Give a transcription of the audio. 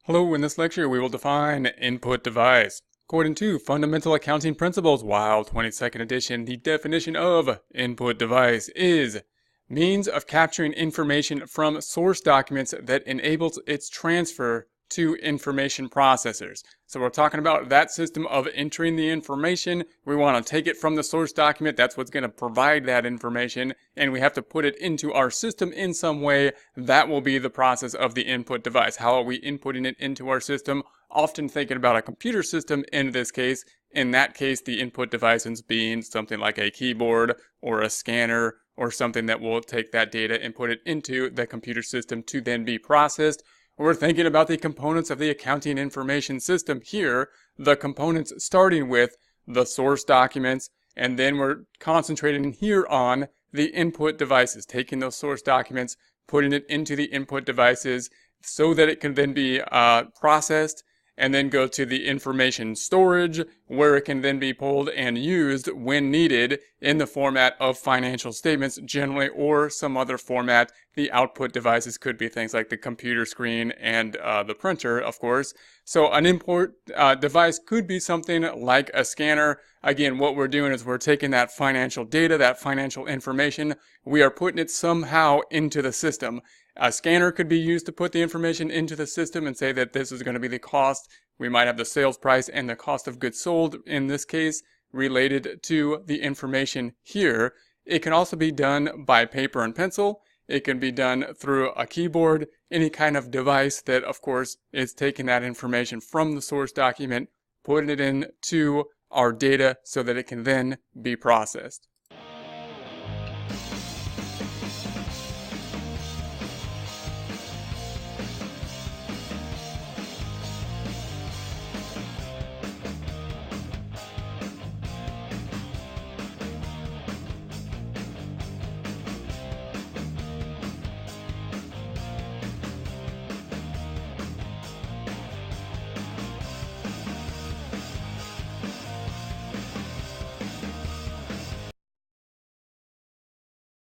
Hello, in this lecture we will define input device. According to Fundamental Accounting Principles, while 22nd edition, the definition of input device is means of capturing information from source documents that enables its transfer to information processors. So we're talking about that system of entering the information. We want to take it from the source document. That's what's going to provide that information. And we have to put it into our system in some way. That will be the process of the input device. How are we inputting it into our system? Often thinking about a computer system in this case. In that case, the input device ends being something like a keyboard or a scanner or something that will take that data and put it into the computer system to then be processed. We're thinking about the components of the accounting information system here, the components starting with the source documents, and then we're concentrating here on the input devices, taking those source documents, putting it into the input devices so that it can then be processed and then go to the information storage where it can then be pulled and used when needed in the format of financial statements generally or some other format. The output devices could be things like the computer screen and the printer, of course. So an input device could be something like a scanner. Again, what we're doing is we're taking that financial data, that financial information, we are putting it somehow into the system. A scanner could be used to put the information into the system and say that this is going to be the cost. We might have the sales price and the cost of goods sold, in this case, related to the information here. It can also be done by paper and pencil. It can be done through a keyboard, any kind of device that, of course, is taking that information from the source document, putting it into our data so that it can then be processed.